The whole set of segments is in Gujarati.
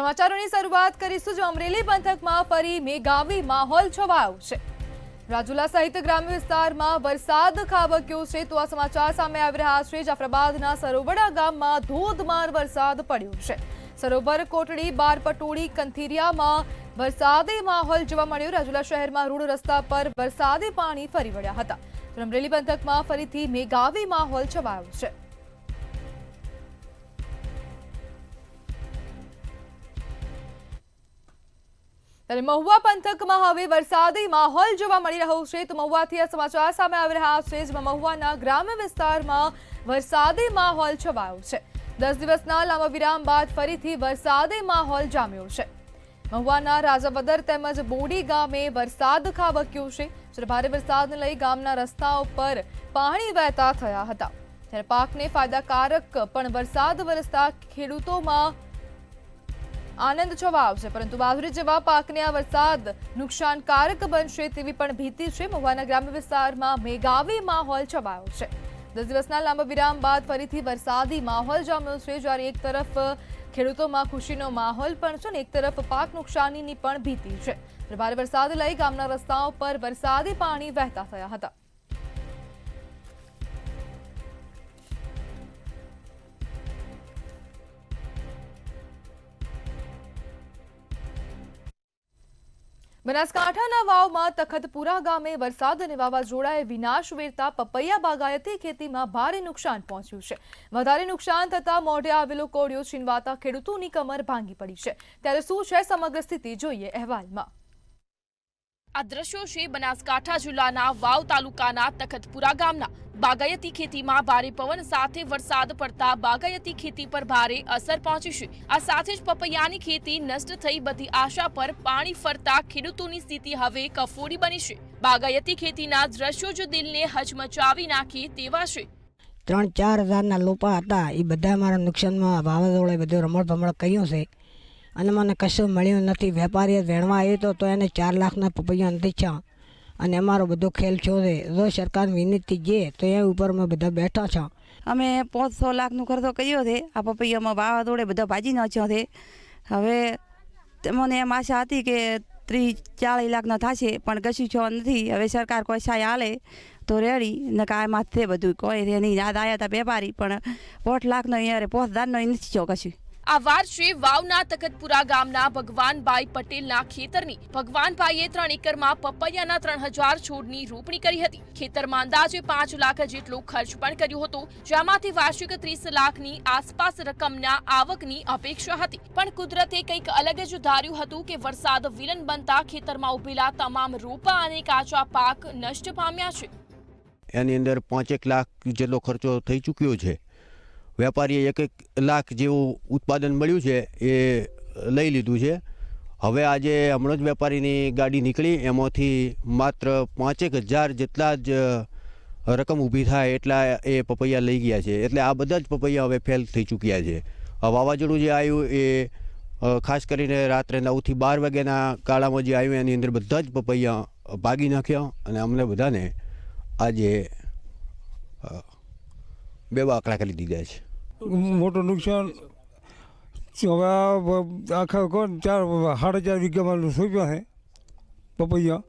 સમાચારોની શરૂઆત કરીશું જો અમરેલી પંથકમાં ફરી મેઘાવી માહોલ છવાયો છે। રાજુલા સહિત ગ્રામ્ય વિસ્તારમાં વરસાદ ખાબક્યો છે તો આ સમાચાર સામે આવી રહ્યા છે। જાફરાબાદના સરોવડા ગામમાં ધોધમાર વરસાદ પડ્યો છે। સરોવર કોટડી બારપટોળી કંથિરિયામાં વરસાદી માહોલ જોવા મળ્યો। રાજુલા શહેરમાં રોડ રસ્તા પર વરસાદી પાણી ફરી વળ્યા હતા। અમરેલી પંથકમાં ફરીથી મેઘાવી માહોલ છવાયો છે। ત્યારે મહુવા પંથકમાં હવે વરસાદી માહોલ જોવા મળી રહ્યો છે તો મહુવાથી આ સમાચાર સામે આવી રહ્યા છે જેમાં મહુવાના ગ્રામ્ય વિસ્તારમાં વરસાદી માહોલ છવાયો છે। 10 દિવસના લાંબા વિરામ બાદ ફરીથી વરસાદી માહોલ જામ્યો છે। મહુવાના રાજાવદર તેમજ બોડી ગામે વરસાદ ખાબક્યો છે જ્યારે ભારે વરસાદને લઈ ગામના રસ્તાઓ પર પાણી વહેતા થયા હતા। ત્યારે પાકને ફાયદાકારક પણ વરસાદ વરસતા ખેડૂતોમાં આનંદ છવાયો છે પરંતુ બાજરી જેવા પાકને આ વરસાદ નુકસાનકારક બનશે તેવી પણ ભીતિ છે। મહુવાના ગ્રામ્ય વિસ્તારમાં મેઘાવી માહોલ છવાયો છે। 10 દિવસના લાંબા વિરામ બાદ ફરીથી વરસાદી માહોલ જામ્યો છે જ્યારે એક તરફ ખેડૂતોમાં ખુશીનો માહોલ પણ છે અને એક તરફ પાક નુકસાનીની પણ ભીતિ છે। ભારે વરસાદ લઈ ગામના રસ્તાઓ પર વરસાદી પાણી વહેતા થયા હતા। બનાસકાંઠાના વાવમાં તખતપુરા ગામે વરસાદ અને વાવાઝોડાએ વિનાશ વેરતા પપૈયા બાગાયતી ખેતીમાં ભારે નુકસાન પહોંચ્યું છે। વધારે નુકસાન થતા મોઢે આવેલો કોળિયો છીનવાતા ખેડૂતોની કમર ભાંગી પડી છે। ત્યારે શું છે સમગ્ર સ્થિતિ જોઈએ અહેવાલમાં। આ દ્રશ્યો છે બનાસકાંઠા જિલ્લાના વાવ તાલુકાના તખતપુરા ગામના। બાગાયતી ખેતીમાં ભારે પવન સાથે વરસાદ પડતા બાગાયતી ખેતી પર ભારે અસર પહોંચી છે। આ સાથે જ પપૈયાની ખેતી નષ્ટ થઈ બધી આશા પર પાણી ફરતા ખેડૂતોની સ્થિતિ હવે કફોડી બની છે। બાગાયતી ખેતીના દ્રશ્યો જ દિલને હચમચાવી નાખે તેવા છે। 3-4 હજારના લોપા હતા એ બધા મારા નુકસાનમાં વાવાઝોડે બધું રમણ કર્યું છે અને મને કશું મળ્યું નથી। વેપારીએ વેણવા આવ્યો તો એને 4 લાખના પપૈયા નથી થયા અને અમારો બધો ખેલ છો છે। જો સરકાર વિનંતી જે તો એ ઉપર અમે બધા બેઠા છો। અમે 500 લાખનો ખર્ચો કર્યો છે। આ પપૈયામાં વાવાઝોડે બધા ભાજી નાખ્યો છે। હવે મને એમ આશા હતી કે 30-40 લાખના થશે પણ કશું છો નથી। હવે સરકાર કોઈ સહાય હાલે તો રેડી નકા આ માથે બધું કોઈ નહીં। યાદ આવ્યા હતા વેપારી પણ 5 લાખનો અહીંયા 5000નો નથી છો કશું। આ વાર છે વાવના તખતપુરા ગામના ભગવાનભાઈ પટેલના ખેતરની। ભગવાનભાઈએ 3 એકરમાં પપૈયાના 3000 છોડની રોપણી કરી હતી। ખેતરમાં અંદાજે 5 લાખ જેટલો ખર્ચ પણ કર્યો હતો જેમાંથી વાર્ષિક 30 લાખની આસપાસ રકમના આવકની અપેક્ષા હતી પણ કુદરતે કંઈક અલગ જ ધાર્યું હતું કે વરસાદ વિલન બનતા ખેતરમાં ઉભેલા તમામ રોપા અને કાચા પાક નષ્ટ પામ્યા છે। એની અંદર 5-1 લાખ જેટલો ખર્ચો થઈ ચૂક્યો છે। વેપારીએ 1-1 લાખ જેવું ઉત્પાદન મળ્યું છે એ લઈ લીધું છે। હવે આજે હમણાં જ વેપારીની ગાડી નીકળી એમાંથી માત્ર 5-1 હજાર જેટલા જ રકમ ઊભી થાય એટલા એ પપૈયા લઈ ગયા છે। એટલે આ બધા જ પપૈયા હવે ફેલ થઈ ચૂક્યા છે। વાવાઝોડું જે આવ્યું એ ખાસ કરીને રાત્રે 9 થી 12 વાગ્યાના ગાળામાં જે આવ્યું એની અંદર બધા જ પપૈયા ભાગી નાખ્યા અને અમને બધાને આજે બેબાકડા કરી દીધા છે। મોટું નુકસાન હવે આખા કોણ 4-4.5 વીઘામાં સોંપ્યા છે પપૈયા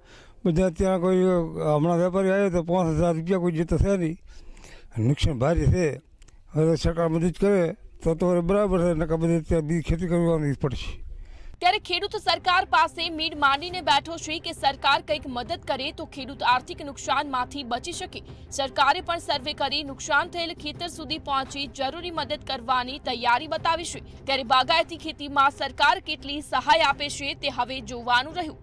બધા। ત્યાં કોઈ હમણાં વેપારી આવ્યો તો 5000 રૂપિયા કોઈ જતો છે નહીં। નુકસાન ભારે છે। હવે સરકાર મદદ કરે તો બરાબર છે નકા બધે ત્યાં બીજી ખેતી કરવાની પડશે। ત્યારે ખેડૂત સરકાર પાસે મીડ માંડીને બેઠો છે કે સરકાર કંઈક મદદ કરે તો ખેડૂત આર્થિક નુકસાનમાંથી બચી શકે। સરકારે પણ સર્વે કરી નુકસાન થયેલ ખેતર સુધી પહોંચી જરૂરી મદદ કરવાની તૈયારી બતાવી છે। ત્યારે બાગાયતી ખેતીમાં સરકાર કેટલી સહાય આપે છે તે હવે જોવાનું રહ્યું।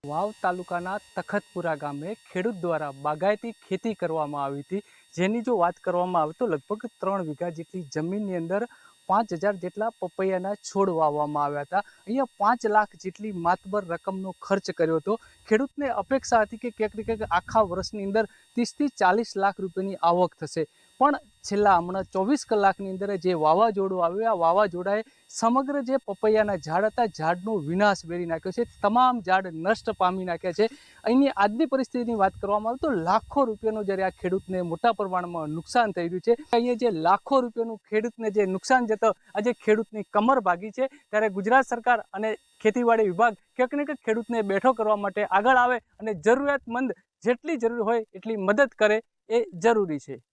વાવ તાલુકાના તખતપુરા ગામે ખેડૂત દ્વારા બાગાયતી ખેતી કરવામાં આવી હતી જેની જો વાત કરવામાં આવે તો લગભગ 3 વીઘા જેટલી જમીનની અંદર 5000 જેટલા પપૈયાના છોડ વાવવામાં આવ્યા હતા। અહીંયા 5 લાખ જેટલી માતબર રકમનો ખર્ચ કર્યો હતો। ખેડૂતને અપેક્ષા હતી કે ક્યાંક ને ક્યાંક આખા વર્ષની અંદર 30 થી 40 લાખ રૂપિયાની આવક થશે પણ છેલ્લા હમણાં 24 કલાકની અંદર જે વાવાઝોડું આવ્યું, આ વાવાઝોડાએ સમગ્ર જે પપૈયાના ઝાડ હતા, ઝાડનો વિનાશ વેરી નાખ્યો છે. તમામ ઝાડ નષ્ટ પામી નાખ્યા છે. અહીંની આજની પરિસ્થિતિની વાત કરવામાં આવે તો લાખો રૂપિયાનું જ્યારે આ ખેડૂતને મોટા પ્રમાણમાં નુકસાન થઈ રહ્યું છે. અહીંયા જે લાખો રૂપિયાનું ખેડૂતને જે નુકસાન જતો આજે ખેડૂતની કમર ભાગી છે, ત્યારે ગુજરાત સરકાર અને ખેતીવાડી વિભાગ ક્યાંક ને ક્યાંક ખેડૂતને બેઠો કરવા માટે આગળ આવે અને જરૂરિયાતમંદ જેટલી જરૂર હોય એટલી મદદ કરે એ જરૂરી છે.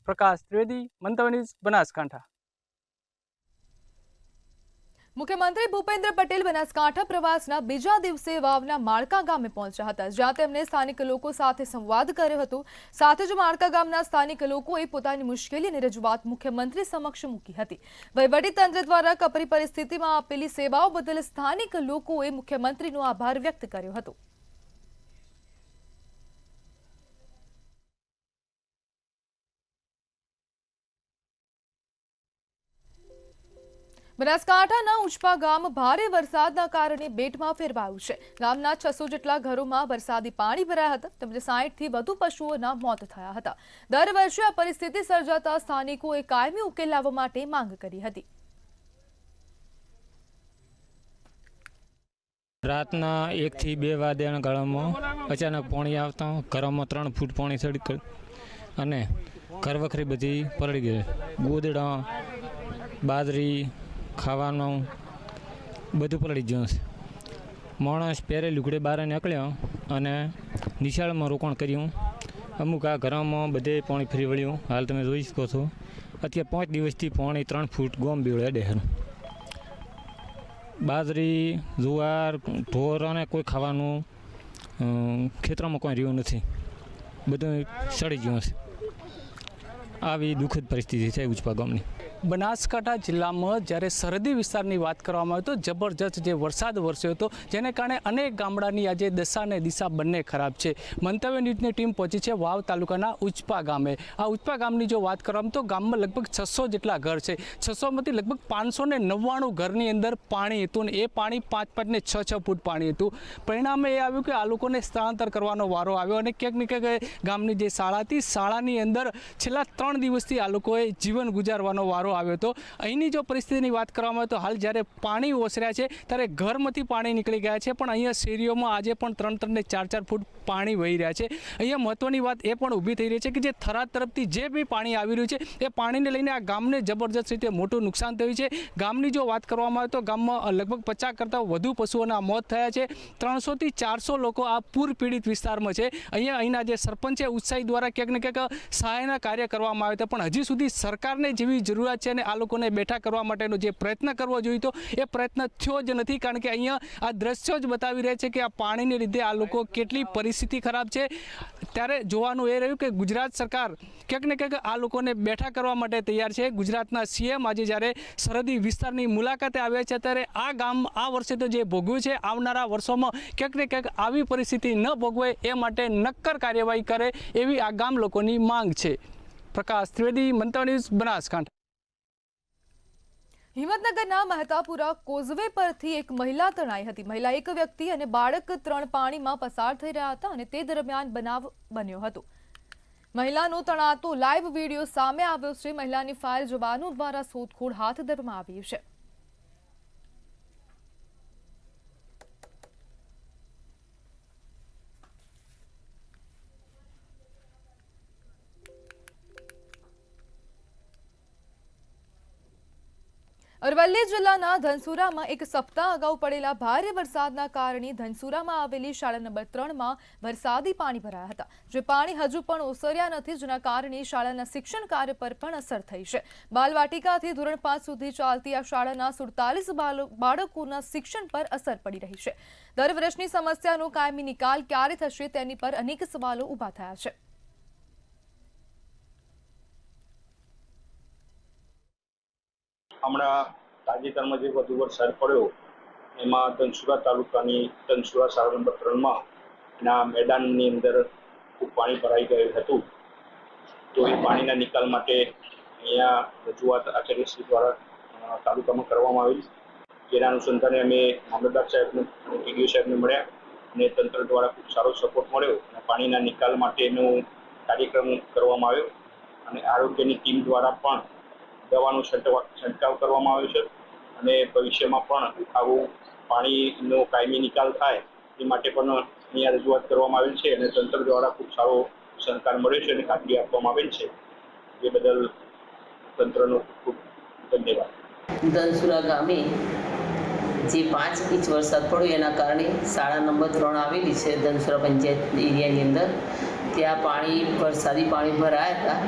પ્રકાશ ત્રિવેદી, મંતવ્ય ન્યૂઝ, બનાસકાંઠા. મુખ્યમંત્રી ભૂપેન્દ્ર પટેલ બનાસકાંઠા પ્રવાસના બીજા દિવસે વાવના માળકા ગામે પહોંચ્યા હતા, જ્યાં તેમણે સ્થાનિક લોકો સાથે સંવાદ કર્યો હતો. સાથે જ માળકા ગામના સ્થાનિક લોકોએ પોતાની મુશ્કેલી અને રજૂઆત મુખ્યમંત્રી સમક્ષ મૂકી હતી. વહીવટીતંત્ર દ્વારા કપરી પરિસ્થિતિમાં આપેલી સેવાઓ બદલ સ્થાનિક લોકોએ મુખ્યમંત્રીનો આભાર વ્યક્ત કર્યો હતો. બનાસકાંઠાના ઉચપા ગામ ભારે વરસાદના કારણે બેટમાં ફેરવાયું છે. ગામના 600 જેટલા ઘરોમાં વરસાદી પાણી ભરાયા હતા, તેમજ 60 થી વધુ પશુઓના મોત થયા હતા. દર વર્ષે આ પરિસ્થિતિ સર્જાતા સ્થાનિકોએ કાયમી ઉકેલ લાવવા માટે માંગ કરી હતી. રાતના 1 થી 2 વાગ્યાના ગાળામાં અચાનક પાણી આવતા ઘરોમાં 3 ફૂટ પાણી ચડી અને ઘર વખરી બધી પલળી ગઈ. ગોદડા, બાજરી, ખાવાનું બધું પલળી ગયું છે. માણસ પહેરે લુગડે બહાર નીકળ્યો અને નિશાળમાં રોકાણ કર્યું. અમુક આ ઘરમાં બધે પાણી ફરી વળ્યું. હાલ તમે જોઈ શકો છો, અત્યારે 5 દિવસથી પાણી 3 ફૂટ ગોમ બીવડે ડેહર. બાજરી, જુવાર, ઢોર અને કોઈ ખાવાનું ખેતરમાં કોઈ રહ્યું નથી, બધું સડી ગયું છે. આવી દુઃખદ પરિસ્થિતિ છે ઉચપા ગામની. બનાસકાંઠા જિલ્લામાં જ્યારે સરહદી વિસ્તારની વાત કરવામાં આવે તો જબરજસ્ત જે વરસાદ વરસ્યો હતો, જેને કારણે અનેક ગામડાની આજે દશા અને દિશા બંને ખરાબ છે. મંતવ્ય ન્યૂઝની ટીમ પહોંચી છે વાવ તાલુકાના ઉચપા ગામે. આ ઉચપા ગામની જો વાત કરવામાં તો ગામમાં લગભગ 600 જેટલા ઘર છે. 600માંથી લગભગ 599 ઘરની અંદર પાણી હતું અને એ પાણી 5 ને 6 ફૂટ પાણી હતું. પરિણામે એ આવ્યું કે આ લોકોને સ્થળાંતર કરવાનો વારો આવ્યો અને ક્યાંક ને ક્યાંક ગામની જે શાળા હતી, શાળાની અંદર છેલ્લા 3 દિવસથી આ લોકોએ જીવન ગુજારવાનો વારો આવ્યો હતો. અહીંની જો પરિસ્થિતિની વાત કરવામાં આવે તો હાલ જ્યારે પાણી ઓસર્યા છે ત્યારે ઘરમાંથી પાણી નીકળી ગયા છે, પણ અહીંયા શેરીઓમાં આજે પણ 3 ને 4 ફૂટ પાણી વહી રહ્યા છે. અહીંયા મહત્વની વાત એ પણ ઊભી થઈ રહી છે કે જે થરાદ તરફથી જે બી પાણી આવી રહ્યું છે એ પાણીને લઈને આ ગામને જબરજસ્ત રીતે મોટું નુકસાન થયું છે. ગામની જો વાત કરવામાં આવે તો ગામમાં લગભગ 50 કરતાં વધુ પશુઓના મોત થયા છે. 300 થી 400 લોકો આ પૂર પીડિત વિસ્તારમાં છે. અહીંના જે સરપંચે ઉત્સાહી દ્વારા ક્યાંક ને ક્યાંક સહાયના કાર્ય કરવામાં આવ્યા હતા, પણ હજી સુધી સરકારને જેવી જરૂરિયાત છે અને આ લોકોને બેઠા કરવા માટેનો જે પ્રયત્ન કરવો જોઈએ તો એ પ્રયત્ન થયો જ નથી. કારણ કે અહીંયા આ દ્રશ્યો જ બતાવી રહ્યા છે કે આ પાણીને લીધે આ લોકો કેટલી પરિસ્થિતિ ખરાબ છે. ત્યારે જોવાનું એ રહ્યું કે ગુજરાત સરકાર ક્યાંક ને ક્યાંક આ લોકોને બેઠા કરવા માટે તૈયાર છે. ગુજરાતના સીએમ આજે જ્યારે સરહદી વિસ્તારની મુલાકાતે આવ્યા છે ત્યારે આ ગામ આ વર્ષે તો જે ભોગવ્યું છે, આવનારા વર્ષોમાં ક્યાંક ને ક્યાંક આવી પરિસ્થિતિ ન ભોગવે એ માટે નક્કર કાર્યવાહી કરે એવી આ ગામ લોકોની માંગ છે. પ્રકાશ ત્રિવેદી, મંતવ્ય ન્યૂઝ, બનાસકાંઠા. હિંમતનગરના મહેતાપુરા કોઝવે પરથી એક મહિલા તણાઈ હતી. મહિલા, એક વ્યક્તિ અને બાળક 3 પાણીમાં પસાર થઈ રહ્યા હતા અને તે દરમિયાન બનાવ બન્યો હતો. મહિલાનો તણાતો લાઈવ વિડીયો સામે આવ્યો છે. મહિલાની ફાયર જવાનો દ્વારા શોધખોળ હાથ ધરવામાં આવી છે. અરવલ્લી જિલ્લાના ધનસુરામાં એક સપ્તાહ અગાઉ પડેલા ભારે વરસાદના કારણે ધનસુરામાં આવેલી શાળા નંબર 3માં વરસાદી પાણી ભરાયા હતા. જે પાણી હજુ પણ ઓસર્યા નથી, જેના કારણે શાળાના શિક્ષણ કાર્ય પર પણ અસર થઈ છે. બાલવાટિકાથી ધોરણ 5 સુધી ચાલતી આ શાળાના 47 બાળકોના શિક્ષણ પર અસર પડી રહી છે. દર વર્ષની સમસ્યાનો કાયમી નિકાલ ક્યારે થશે તેની પર અનેક સવાલો ઊભા થયા છે. હમણાં તાજેતરમાં જે વધુ વરસાદ પડ્યો એમાં ધનસુરા તાલુકાની ધનસુરા શાળા નંબર 3માં ના મેદાનની અંદર ખૂબ પાણી ભરાઈ ગયું હતું. તો એ પાણીના નિકાલ માટે અહીંયા રજૂઆત આચાર્યશ્રી દ્વારા તાલુકામાં કરવામાં આવી. જેના અનુસંધાને અમે મામલતદાર સાહેબને અને ટીડીઓ સાહેબને મળ્યા અને તંત્ર દ્વારા ખૂબ સારો સપોર્ટ મળ્યો અને પાણીના નિકાલ માટેનો કાર્યક્રમ કરવામાં આવ્યો. અને આરોગ્યની ટીમ દ્વારા પણ દવાનો છંટકાવ કરવામાં આવ્યો છે અને ભવિષ્યમાં પણ આવું પાણીનો કાયમી નિકાલ થાય એ માટે પણ અહીંયા રજૂઆત કરવામાં આવેલ છે અને તંત્ર દ્વારા ખૂબ સારો સહકાર મળ્યો છે અને ખાતરી આપવામાં આવેલ છે. એ બદલ તંત્રનો ખૂબ ધન્યવાદ. ધનસુરા ગામે જે 5 ઇંચ વરસાદ પડ્યો એના કારણે શાળા નંબર 3 આવેલી છે ધનસુરા પંચાયત એરિયાની અંદર, ત્યાં વરસાદી પાણી ભરાયા હતા.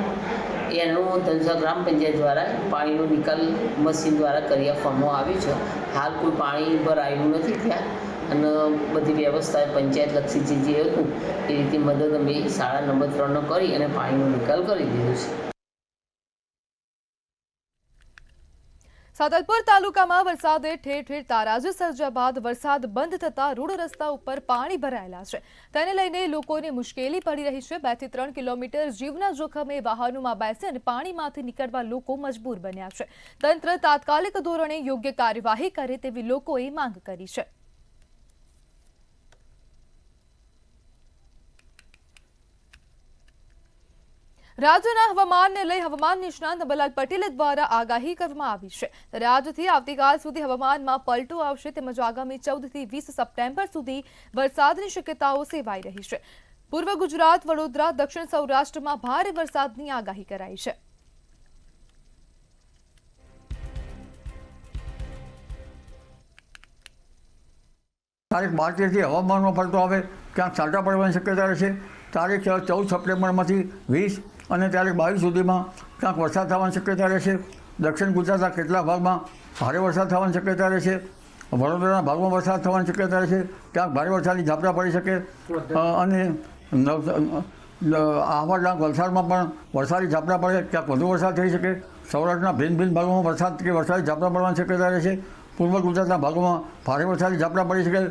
એનું ધનસુરા ગ્રામ પંચાયત દ્વારા પાણીનો નિકાલ મશીન દ્વારા કરી આપવામાં આવ્યું છે. હાલ કોઈ પાણી ભરાયું નથી ત્યાં, અને બધી વ્યવસ્થા પંચાયતલક્ષી જે હતું એ રીતે મદદ અમે શાળા નંબર 3 કરી અને પાણીનો નિકાલ કરી દીધો છે. સાતલપુર તાલુકામાં વરસાદે ઠેર ઠેર તારાજી સર્જ્યા બાદ વરસાદ બંધ થતા રોડ રસ્તા ઉપર પાણી ભરાયેલા છે. તેને લઈને લોકોને મુશ્કેલી પડી રહી છે. 2 થી 3 કિલોમીટર જીવના જોખમે વાહનોમાં બેસી અને પાણીમાંથી નીકળવા લોકો મજબૂર બન્યા છે. તંત્ર તાત્કાલિક ધોરણે યોગ્ય કાર્યવાહી કરે તેવી લોકોએ માંગ કરી છે. રાજ્યના હવામાનને લઈ હવામાન નિષ્ણાંત નબલાલ પટેલ દ્વારા આગાહી કરવામાં આવી છે. ત્યારે આજથી આવતીકાલ સુધી હવામાનમાં પલટો આવશે તેમજ આગામી 14 થી 20 સપ્ટેમ્બર સુધી વરસાદની શક્યતાઓ સેવાઈ રહી છે. પૂર્વ ગુજરાત, વડોદરા, દક્ષિણ સૌરાષ્ટ્રમાં ભારે વરસાદની આગાહી કરાઈ છે. તારીખ 12 હવામાનમાં પલટો આવે, ક્યાંક છાંટા પડવાની શક્યતા રહેશે. તારીખ 14 સપ્ટેમ્બરમાંથી 20 અને તારીખ 22 સુધીમાં ક્યાંક વરસાદ થવાની શક્યતા રહેશે. દક્ષિણ ગુજરાતના કેટલાક ભાગમાં ભારે વરસાદ થવાની શક્યતા રહેશે. વડોદરાના ભાગમાં વરસાદ થવાની શક્યતા રહેશે. ક્યાંક ભારે વરસાદની ઝાપટા પડી શકે અને આહવા ડાંગ વલસાડમાં પણ વરસાદી ઝાપટા પડે, ક્યાંક વધુ વરસાદ થઈ શકે. સૌરાષ્ટ્રના ભિન્ન ભાગોમાં વરસાદ કે વરસાદી ઝાપટા પડવાની શક્યતા રહેશે. પૂર્વ ગુજરાતના ભાગોમાં ભારે વરસાદી ઝાપટા પડી શકે.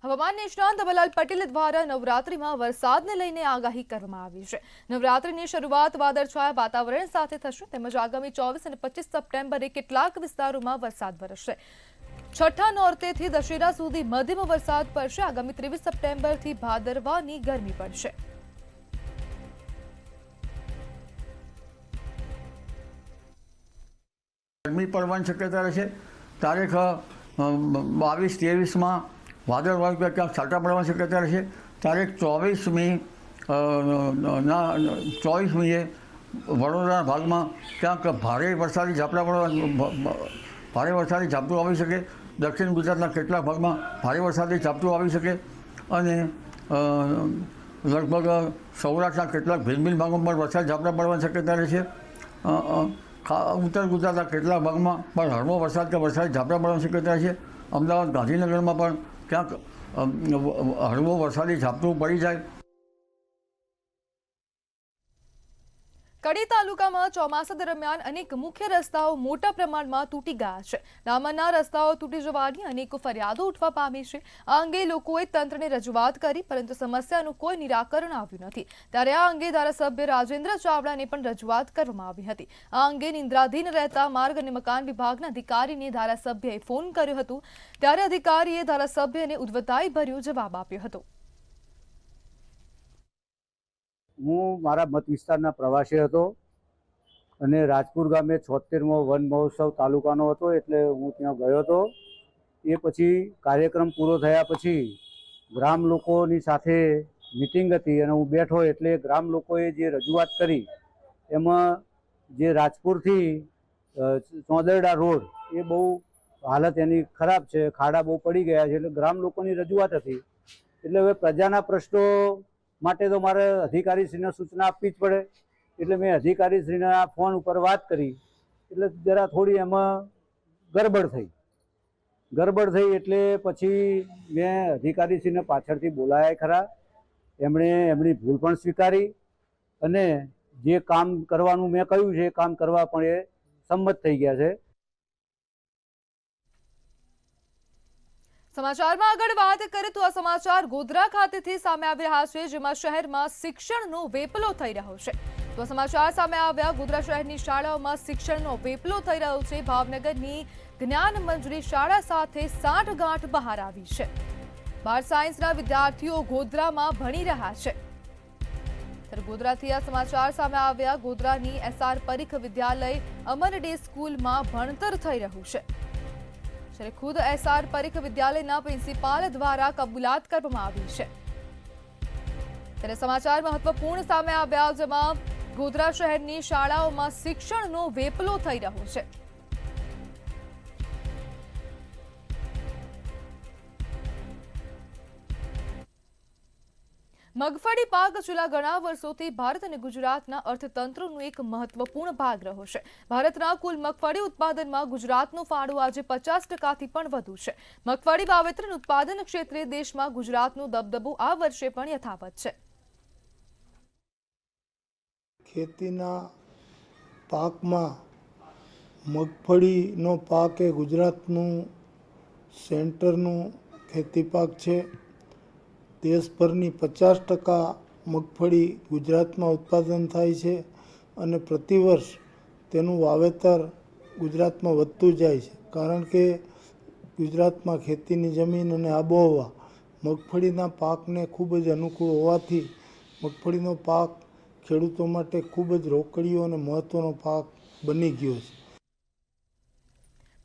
હવામાન નિષ્ણાંત નબલાલ પટેલ દ્વારા નવરાત્રીમાં વરસાદને લઈને આગાહી કરવામાં આવી છે. નવરાત્રીની શરૂઆત વાદળછાયા વાતાવરણ સાથે થશે તેમજ આગામી 24 અને 25 સપ્ટેમ્બરે કેટલાક વિસ્તારોમાં વરસાદ વરસશે. છઠ્ઠા નોરતેથી દશેરા સુધી મધ્યમ વરસાદ પડશે. આગામી 23 સપ્ટેમ્બરથી ભાદરવાની ગરમી પડશે. ગરમી પડવાની શક્યતા રહેશે. તારીખ 22-23માં વાદળવાળું ક્યાંક છાંટા પડવાની શક્યતા રહેશે. તારીખ 24મીએ વડોદરાના ભાગમાં ક્યાંક ભારે વરસાદી ઝાપટું આવી શકે. દક્ષિણ ગુજરાતના કેટલાક ભાગમાં ભારે વરસાદી ઝાપટું આવી શકે અને લગભગ સૌરાષ્ટ્રના કેટલાક ભિન્ન ભાગોમાં પણ વરસાદી ઝાપટા પડવાની શક્યતા રહેશે. ઉત્તર ગુજરાતના કેટલાક ભાગમાં પણ હળવો વરસાદ કે વરસાદી ઝાપટા પડવાની શક્યતા રહેશે. અમદાવાદ, ગાંધીનગરમાં પણ ક્યાંક હળવો વરસાદી ઝાપટું પડી જાય. કડી તાલુકામાં ચોમાસા દરમિયાન અનેક મુખ્ય રસ્તાઓ મોટા પ્રમાણમાં તૂટી ગયા છે. ડામરના રસ્તાઓ તૂટી જવાની અનેક ફરિયાદો ઉઠવા પામી છે. આ અંગે લોકોએ તંત્રને રજૂઆત કરી પરંતુ સમસ્યાનું કોઈ નિરાકરણ આવ્યું નથી. ત્યારે આ અંગે ધારાસભ્ય રાજેન્દ્ર ચાવડાને પણ રજૂઆત કરવામાં આવી હતી. આ અંગે નિંદ્રાધીન રહેતા માર્ગ અને મકાન વિભાગના અધિકારીને ધારાસભ્યએ ફોન કર્યો હતો ત્યારે અધિકારીએ ધારાસભ્યને ઉદ્ધતાઈ ભર્યો જવાબ આપ્યો હતો. હું મારા મત વિસ્તારના પ્રવાસી હતો અને રાજપુર ગામે 76મો વન મહોત્સવ તાલુકાનો હતો એટલે હું ત્યાં ગયો હતો. એ પછી કાર્યક્રમ પૂરો થયા પછી ગ્રામ લોકોની સાથે મિટિંગ હતી અને હું બેઠો એટલે ગ્રામ લોકોએ જે રજૂઆત કરી એમાં જે રાજપુરથી ચોંદરડા રોડ એ બહુ હાલત એની ખરાબ છે, ખાડા બહુ પડી ગયા છે. એટલે ગ્રામ લોકોની રજૂઆત હતી. એટલે હવે પ્રજાના પ્રશ્નો માટે તો મારે અધિકારીશ્રીને સૂચના આપવી જ પડે. એટલે મેં અધિકારીશ્રીને આ ફોન ઉપર વાત કરી એટલે જરા થોડી એમાં ગરબડ થઈ એટલે પછી મેં અધિકારીશ્રીને પાછળથી બોલાયા ખરા. એમણે એમની ભૂલ પણ સ્વીકારી અને જે કામ કરવાનું મેં કહ્યું છે એ કામ કરવા પણ એ સંમત થઈ ગયા છે. સમાચારમાં આગળ વાત કરીએ તો આ સમાચાર ગોધરા ખાતેથી સામે આવી રહ્યા છે જેમાં શહેરમાં શિક્ષણનો વેપલો થઈ રહ્યો છે. તો સમાચાર સામે આવ્યા ગોધરા શહેરની શાળાઓમાં શિક્ષણનો વેપલો થઈ રહ્યો છે. ભાવનગરની જ્ઞાન મંજરી શાળા સાથે સાંઠગાંઠ બહાર આવી છે. 12 સાયન્સના વિદ્યાર્થીઓ ગોધરામાં ભણી રહ્યા છે. ત્યારે ગોધરાથી આ સમાચાર સામે આવ્યા. ગોધરાની SR પરીખ વિદ્યાલય અમર ડે સ્કૂલમાં ભણતર થઈ રહ્યું છે. જ્યારે ખુદ SR પરીખ વિદ્યાલયના પ્રિન્સિપાલ દ્વારા કબૂલાત કરવામાં આવી છે. ત્યારે સમાચાર મહત્વપૂર્ણ સામે આવ્યા, જેમાં ગોધરા શહેરની શાળાઓમાં શિક્ષણનો વેપલો થઈ રહ્યો છે. મગફળી પાક છેલ્લા ઘણા વર્ષોથી ભારત અને ગુજરાતના અર્થતંત્રનો એક મહત્વપૂર્ણ ભાગ રહ્યો છે. ભારતના કુલ મગફળી ઉત્પાદનમાં ગુજરાતનો ફાળો આજે 50%થી પણ વધુ છે. મગફળી વાવેતર અને ઉત્પાદન ક્ષેત્રે દેશમાં ગુજરાતનો દબદબો આ વર્ષે પણ યથાવત છે. ખેતીના પાકમાં મગફળીનો પાક એ ગુજરાતનું સેન્ટરનું ખેતી પાક છે. દેશભરની 50% મગફળી ગુજરાતમાં ઉત્પાદન થાય છે અને પ્રતિવર્ષ તેનું વાવેતર ગુજરાતમાં વધતું જાય છે, કારણ કે ગુજરાતમાં ખેતીની જમીન અને આબોહવા મગફળીના પાકને ખૂબ જ અનુકૂળ હોવાથી મગફળીનો પાક ખેડૂતો માટે ખૂબ જ રોકડીયો અને મહત્વનો પાક બની ગયો છે.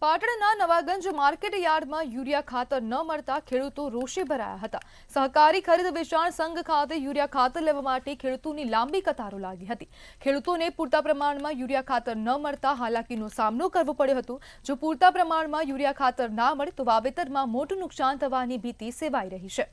પાટણના નવાગંજ માર્કેટ યાર્ડમાં યુરિયા ખાતર ન મળતા ખેડૂતો રોષે ભરાયા હતા. સહકારી ખરીદ વેચાણ સંઘ ખાતે યુરિયા ખાતર લેવા માટે ખેડૂતોની લાંબી કતારો લાગી હતી. ખેડૂતોને પૂરતા પ્રમાણમાં યુરિયા ખાતર ન મળતા હાલાકીનો સામનો કરવો પડ્યો હતો. જો પૂરતા પ્રમાણમાં યુરિયા ખાતર ના મળે તો વાવેતરમાં મોટું નુકસાન થવાની ભીતિ સેવાઈ રહી છે.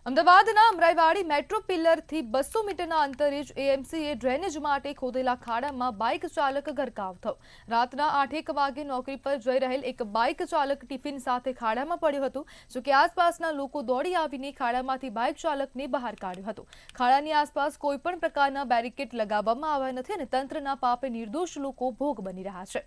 અમદાવાદના અમરાઈવાડી મેટ્રો પિલ્લરથી 200 મીટરના અંતરે જ એએમસીએ ડ્રેનેજ માટે ખોદેલા ખાડામાં બાઇક ચાલક ગરકાવ થયો. રાતના 8:01 વાગે નોકરી પર જઈ રહેલ એક બાઇક ચાલક ટિફિન સાથે ખાડામાં પડ્યો હતો. જોકે આસપાસના લોકો દોડી આવીને ખાડામાંથી બાઇક ચાલકને બહાર કાઢ્યો હતો. ખાડાની આસપાસ કોઈપણ પ્રકારના બેરિકેડ લગાવવામાં આવ્યા નથી અને તંત્રના પાપે નિર્દોષ લોકો ભોગ બની રહ્યા છે.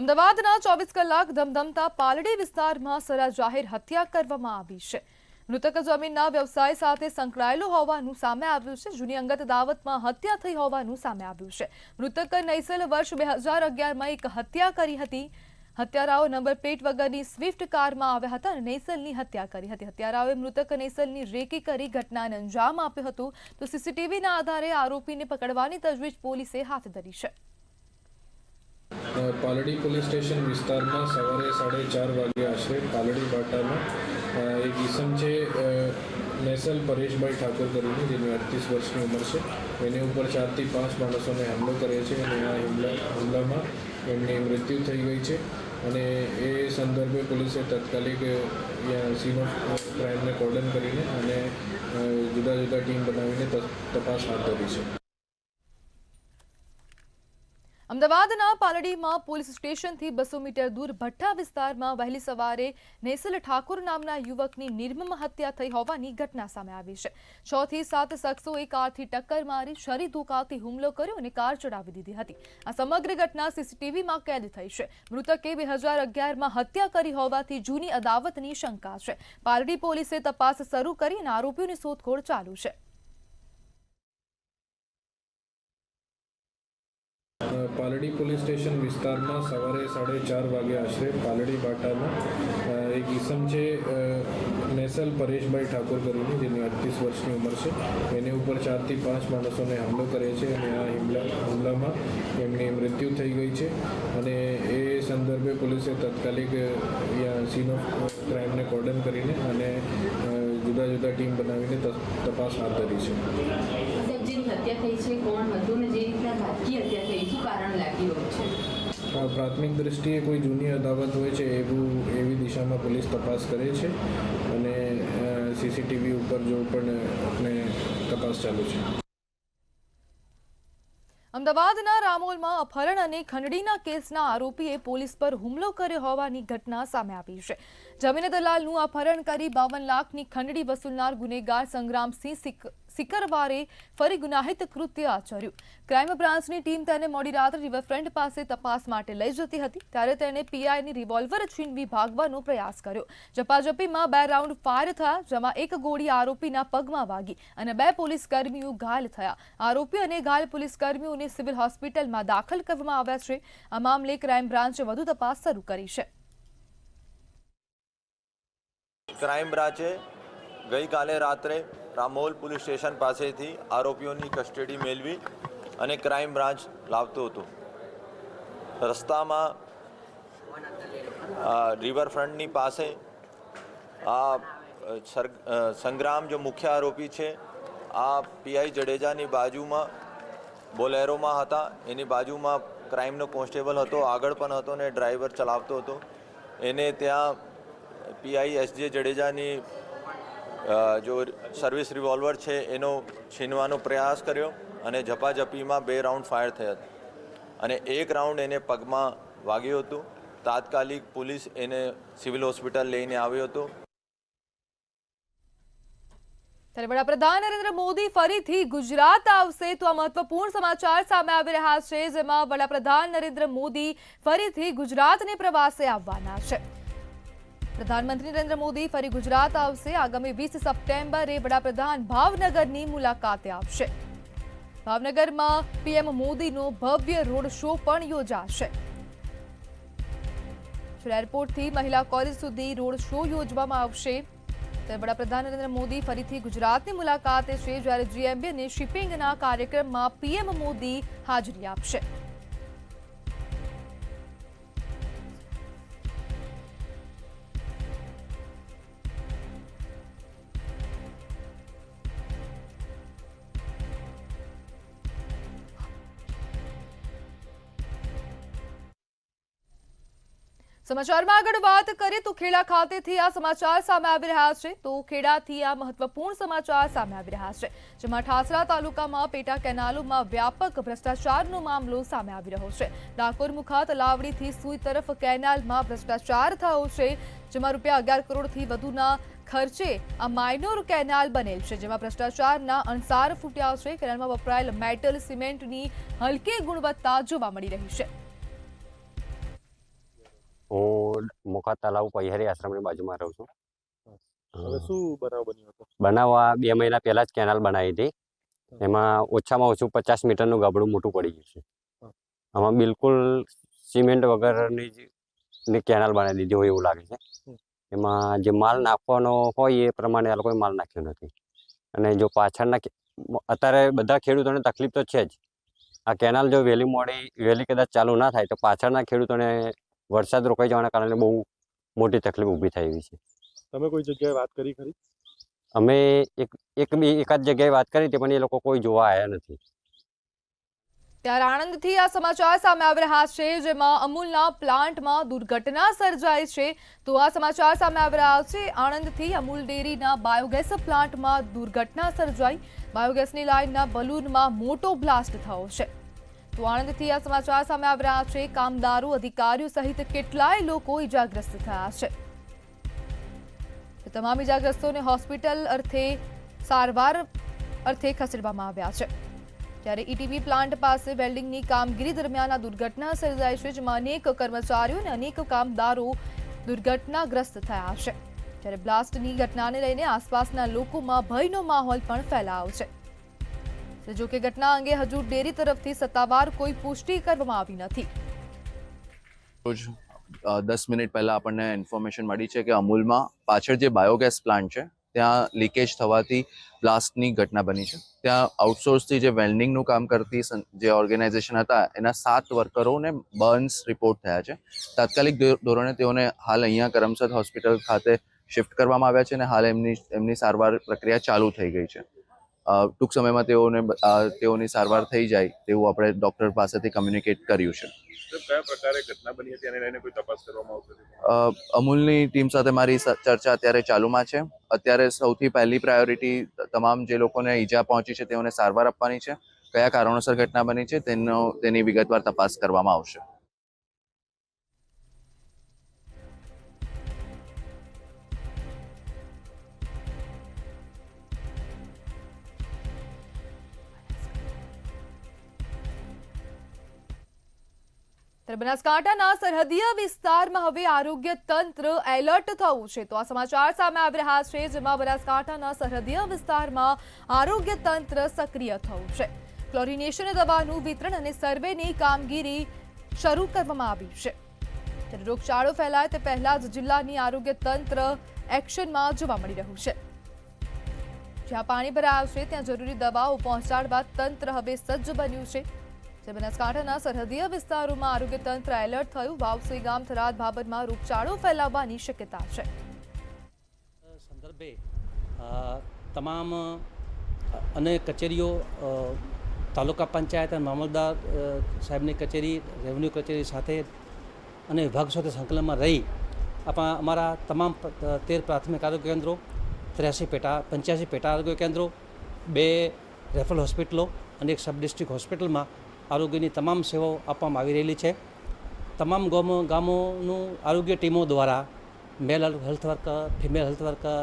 અમદાવાદના 24 કલાક ધમધમતા પાલડી વિસ્તારમાં સરા જાહેર હત્યા કરવામાં આવી છે. મૃતક જમીનના વ્યવસાય સાથે સંકળાયેલો હોવાનું સામે આવ્યું છે. જૂની અંગત દાવતમાં હત્યા થઈ હોવાનું સામે આવ્યું છે. મૃતક નૈસલ વર્ષ 2011માં એક હત્યા કરી હતી. હત્યારાઓ નંબર પ્લેટ વગરની સ્વિફ્ટ કારમાં આવ્યા હતા અને નૈસલની હત્યા કરી હતી. હત્યારાઓએ મૃતક નૈસલની રેકી કરી ઘટનાને અંજામ આપ્યો હતો. તો સીસીટીવીના આધારે આરોપીને પકડવાની તજવીજ પોલીસે હાથ ધરી છે. પાલડી પોલીસ સ્ટેશન વિસ્તારમાં સવારે 4:30 વાગે આશરે પાલડી બાટામાં એક ઈસમ છે નેસલ પરેશભાઈ ઠાકોર કરીને, જેની 38 વર્ષની ઉંમર છે. એની ઉપર 4 થી 5 માણસોને હુમલો કરે છે અને આ હુમલામાં એમની મૃત્યુ થઈ ગઈ છે. અને એ સંદર્ભે પોલીસે તાત્કાલિક સીન ઓફ ક્રાઇમને કોર્ડન કરીને અને જુદા જુદા ટીમ બનાવીને તપાસ હાથ ધરી છે. અમદાવાદના પાલડીમાં પોલીસ સ્ટેશનથી 200 મીટર દૂર ભઠ્ઠા વિસ્તારમાં વહેલી સવારે નેસલ ઠાકોર નામના યુવકની નિર્મમ હત્યા થઈ હોવાની ઘટના સામે આવી છે. 6 થી 7 શખ્સોએ કારથી ટક્કર મારી શરી ધોકાથી હુમલો કર્યો અને કાર ચડાવી દીધી હતી. આ સમગ્ર ઘટના સીસીટીવીમાં કેદ થઈ છે. મૃતકે 2011માં હત્યા કરી હોવાથી જૂની અદાવતની શંકા છે. પાલડી પોલીસે તપાસ શરૂ કરી અને આરોપીઓની શોધખોળ ચાલુ છે. પાલડી પોલીસ સ્ટેશન વિસ્તારમાં સવારે 4:30 વાગે આશરે પાલડી બાટામાં એક ઈસમ છે નેસલ પરેશભાઈ ઠાકોર કરીને, જેની 38 વર્ષની ઉંમર છે. એની ઉપર 4 થી 5 માણસોને હુમલો કરે છે અને આ હુમલામાં એમની મૃત્યુ થઈ ગઈ છે. અને એ સંદર્ભે પોલીસે તાત્કાલિક સીન ઓફ ક્રાઇમને કોર્ડન કરીને અને જુદા જુદા ટીમ બનાવીને તપાસ હાથ ધરી છે. હત્યા થઈ છે, કોણ હતું ને જે રીતના ઘાતકી હત્યા થઈ, શું કારણ લાગી રહ્યું છે? પ્રાથમિક દ્રષ્ટિએ કોઈ જૂની અદાવત હોય છે એવી દિશામાં પોલીસ તપાસ કરે છે અને સીસીટીવી ઉપર જો પણ આપણે તપાસ ચાલુ છે. અમદાવાદના રામોલમાં અપહરણ અને ખંડણીના કેસના આરોપીએ પોલીસ પર હુમલો કર્યો હોવાની ઘટના સામે આવી છે. જમીન દલાલનું અપહરણ કરી 52 લાખની ખંડણી વસૂલનાર ગુનેગાર સંગ્રામસિંહ સિકરવારે ફરી ગુનાહિત કૃત્ય આચર્યું. ક્રાઇમ બ્રાન્ચની ટીમ તેને મોડી રાત્રે રિવરફ્રન્ટ પાસે તપાસ માટે લઈ જતી હતી ત્યારે તેણે પીઆઈની રિવોલ્વર છીનવી ભાગવાનો પ્રયાસ કર્યો. ઝપાઝપીમાં 2 રાઉન્ડ ફાયર થયા, જેમાં એક ગોળી આરોપીના પગમાં વાગી અને 2 પોલીસ કર્મીઓ ઘાયલ થયા. આરોપી અને ઘાયલ પોલીસ કર્મીઓને સિવિલ હોસ્પિટલમાં દાખલ કરવામાં આવ્યા છે. આ મામલે ક્રાઇમ બ્રાન્ચે વધુ તપાસ શરૂ કરી છે. ક્રાઇમ બ્રાન્ચે ગઈકાલે રાત્રે રામોલ પોલીસ સ્ટેશન પાસેથી આરોપીઓની કસ્ટડી મેળવી અને ક્રાઇમ બ્રાન્ચ લાવતું હતું. રસ્તામાં રિવરફ્રન્ટની પાસે આ સંગ્રામ જો મુખ્ય આરોપી છે આ પીઆઈ જડેજાની બાજુમાં બોલેરોમાં હતા. એની બાજુમાં ક્રાઇમનો કોન્સ્ટેબલ હતો, આગળ પણ હતો ને ડ્રાઈવર ચલાવતો હતો. એને ત્યાં પીઆઈ એસજે જડેજાની જો સર્વિસ રિવોલ્વર છે એનો છીનવાનો પ્રયાસ કર્યો અને ઝપાઝપીમાં 2 રાઉન્ડ ફાયર થયા અને 1 રાઉન્ડ એને પગમાં વાગ્યું હતું. તાત્કાલિક પોલીસ એને સિવિલ હોસ્પિટલ લઈને આવ્યો હતો. ત્યારે વડાપ્રધાન નરેન્દ્ર મોદી ફરીથી ગુજરાત આવશે તો આ મહત્વપૂર્ણ સમાચાર સામે આવી રહ્યા છે, જેમાં વડાપ્રધાન નરેન્દ્ર મોદી ફરીથી ગુજરાતને પ્રવાસે આવવાના છે. પ્રધાનમંત્રી નરેન્દ્ર મોદી ફરી ગુજરાત આવશે. આગામી 20 સપ્ટેમ્બરે વડાપ્રધાન ભાવનગરની મુલાકાતે આવશે. ભાવનગરમાં પીએમ મોદીનો ભવ્ય રોડ શો પણ યોજાશે. એરપોર્ટથી મહિલા કોલેજ સુધી રોડ શો યોજવામાં આવશે. વડાપ્રધાન નરેન્દ્ર મોદી ફરીથી ગુજરાતની મુલાકાતે છે, જ્યારે જીએમબી અને શિપિંગના કાર્યક્રમમાં પીએમ મોદી હાજરી આપશે. સમાચારમાં આગળ વાત કરીએ તો ખેડા ખાતેથી આ સમાચાર સામે આવી રહ્યા છે. તો ખેડાથી આ મહત્વપૂર્ણ સમાચાર સામે આવી રહ્યા છે, જેમાં ઠાસરા તાલુકામાં પેટા કેનાલોમાં વ્યાપક ભ્રષ્ટાચારનો મામલો સામે આવી રહ્યો છે. ડાકોર મુખા તલાવડીથી સુઈ તરફ કેનાલમાં ભ્રષ્ટાચાર થયો છે, જેમાં ₹11 કરોડથી વધુના ખર્ચે આ માઇનોર કેનાલ બનેલ છે, જેમાં ભ્રષ્ટાચારના અણસાર ફૂટ્યા છે. કેનાલમાં વપરાયેલ મેટલ સિમેન્ટની હલકી ગુણવત્તા જોવા મળી રહી છે. હું મુખા તલાવ પૈહરી આશ્રમની બાજુમાં રહું છું. હવે શું બનાવ બન્યો હતો? બનાવવા 2 મહિના પહેલા જ કેનાલ બનાવી હતી. એમાં ઓછામાં ઓછું 50 મીટરનું ગાબડું મોટું પડી ગયું છે. આમાં બિલકુલ સિમેન્ટ વગરની કેનાલ બનાવી દીધી હોય એવું લાગે છે. એમાં જે માલ નાખવાનો હોય એ પ્રમાણે આ લોકોએ માલ નાખ્યો નથી. અને જો પાછળના અત્યારે બધા ખેડૂતોને તકલીફ તો છે જ. આ કેનાલ જો વહેલી કદાચ ચાલુ ના થાય તો પાછળના ખેડૂતોને વરસાદ રોકાઈ જવાના કારણે બહુ મોટી તકલીફ ઊભી થઈ એવી છે. તમે કોઈ જગ્યાએ વાત કરી ખરી? અમે એકાદ જગ્યાએ વાત કરી હતી, પણ એ લોકો કોઈ જોવા આવ્યા નથી. ત્યારે આણંદથી આ સમાચાર સામે આવી રહ્યા છે, જેમાં અમૂલના પ્લાન્ટમાં દુર્ઘટના સર્જાઈ છે. તો આ સમાચાર સામે આવી રહ્યા છે. આણંદથી અમૂલ ડેરીના બાયોગેસ પ્લાન્ટમાં દુર્ઘટના સર્જાઈ. બાયોગેસની લાઇનના બલૂનમાં મોટો બ્લાસ્ટ થયો છે. તો આણંદથી આ સમાચાર સામે આવી રહ્યા છે. કામદારો, અધિકારીઓ સહિત કેટલાય લોકો ઇજાગ્રસ્ત થયા છે. તમામ ઇજાગ્રસ્તોને હોસ્પિટલ સારવાર અર્થે ખસેડવામાં આવ્યા છે. ત્યારે ઈટીવી પ્લાન્ટ પાસે વેલ્ડિંગની કામગીરી દરમિયાન આ દુર્ઘટના સર્જાઈ છે, જેમાં અનેક કર્મચારીઓ અને અનેક કામદારો દુર્ઘટનાગ્રસ્ત થયા છે. ત્યારે બ્લાસ્ટની ઘટનાને લઈને આસપાસના લોકોમાં ભયનો માહોલ પણ ફેલાયો છે. જો કે ઘટના અંગે હજુ ડેરી તરફથી સત્તાવાર કોઈ પુષ્ટિ કરવામાં આવી નથી. રોજ 10 મિનિટ પહેલા આપણને ઇન્ફોર્મેશન મળી છે કે અમૂલમાં પાછળ જે બાયોગેસ પ્લાન્ટ છે ત્યાં લીકેજ થવાથી બ્લાસ્ટની ઘટના બની છે. ત્યાં આઉટસોર્સથી જે વેલ્ડિંગનું કામ કરતી જે ઓર્ગેનાઇઝેશન હતા એના 7 વર્કરોને બર્ન્સ રિપોર્ટ થયા છે. તાત્કાલિક ધોરણે તેઓને હાલ અહીંયા કરમસદ હોસ્પિટલ ખાતે શિફ્ટ કરવામાં આવ્યા છે અને હાલ એમની સારવાર પ્રક્રિયા ચાલુ થઈ ગઈ છે. ટૂંક સમયમાં તેઓની સારવાર થઈ જાય તેવું આપણે ડૉક્ટર પાસેથી કમ્યુનિકેટ કર્યું છે. કયા પ્રકારે ઘટના બની હતી અને લઈને કોઈ તપાસ કરવામાં આવશે? અમૂલની ટીમ સાથે મારી ચર્ચા અત્યારે ચાલુમાં છે. અત્યારે સૌથી પહેલી પ્રાયોરિટી તમામ જે લોકોને ઈજા પહોંચી છે તેઓને સારવાર આપવાની છે. કયા કારણોસર ઘટના બની છે તેની વિગતવાર તપાસ કરવામાં આવશે. ત્યારે બનાસકાંઠાના સરહદીય વિસ્તારમાં હવે આરોગ્ય તંત્ર એલર્ટ થયું છે. તો આ સમાચાર સામે આવી રહ્યા છે, જેમાં બનાસકાંઠાના સરહદીય વિસ્તારમાં આરોગ્ય તંત્ર સક્રિય થયું છે. ક્લોરિનેશન દવાનું વિતરણ અને સર્વેની કામગીરી શરૂ કરવામાં આવી છે. ત્યારે રોગચાળો ફેલાય તે પહેલા જ જિલ્લાની આરોગ્ય તંત્ર એક્શનમાં જોવા મળી રહ્યું છે. જ્યાં પાણી ભરાયું છે ત્યાં જરૂરી દવાઓ પહોંચાડવા તંત્ર હવે સજ્જ બન્યું છે. બનાસકાંઠાના સરહદીય વિસ્તારોમાં આરોગ્ય તંત્ર એલર્ટ થયું. વાવસઈ ગામ, થરાદ, ભાભરમાં રોગચાળો ફેલાવવાની શક્યતા છે. સંદર્ભે તમામ અનેક કચેરીઓ, તાલુકા પંચાયત અને મામલતદાર સાહેબની કચેરી, રેવન્યુ કચેરી સાથે અને વિભાગ સાથે સંકલનમાં રહી અમારા તમામ 13 પ્રાથમિક આરોગ્ય કેન્દ્રો, 85 પેટા આરોગ્ય કેન્દ્રો, 2 રેફરલ હોસ્પિટલો અને 1 સબ ડિસ્ટ્રિક્ટ હોસ્પિટલમાં આરોગ્યની તમામ સેવાઓ આપવામાં આવી રહેલી છે. તમામ ગામોનું આરોગ્ય ટીમો દ્વારા male health worker, female health worker,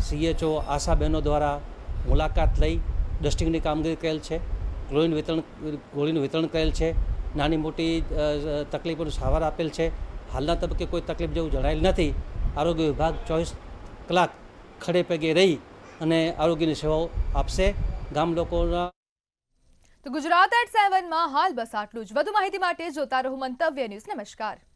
CHO, ASHA બહેનો દ્વારા મુલાકાત લઈ ડસ્ટિંગની કામગીરી કરેલ છે. ગોળીનું વિતરણ કરેલ છે. નાની મોટી તકલીફોનો સારવાર આપેલ છે. હાલના તબક્કે કોઈ તકલીફ જેવું જણાયેલ નથી. આરોગ્ય વિભાગ 24 કલાક ખડે પગે રહી અને આરોગ્યની સેવાઓ આપશે. ગામ લોકોના તો ગુજરાત@7 માં હાલ બસ આટલું જ. વધુ માહિતી માટે જોતા રહો મંતવ્ય ન્યૂઝ. નમસ્કાર.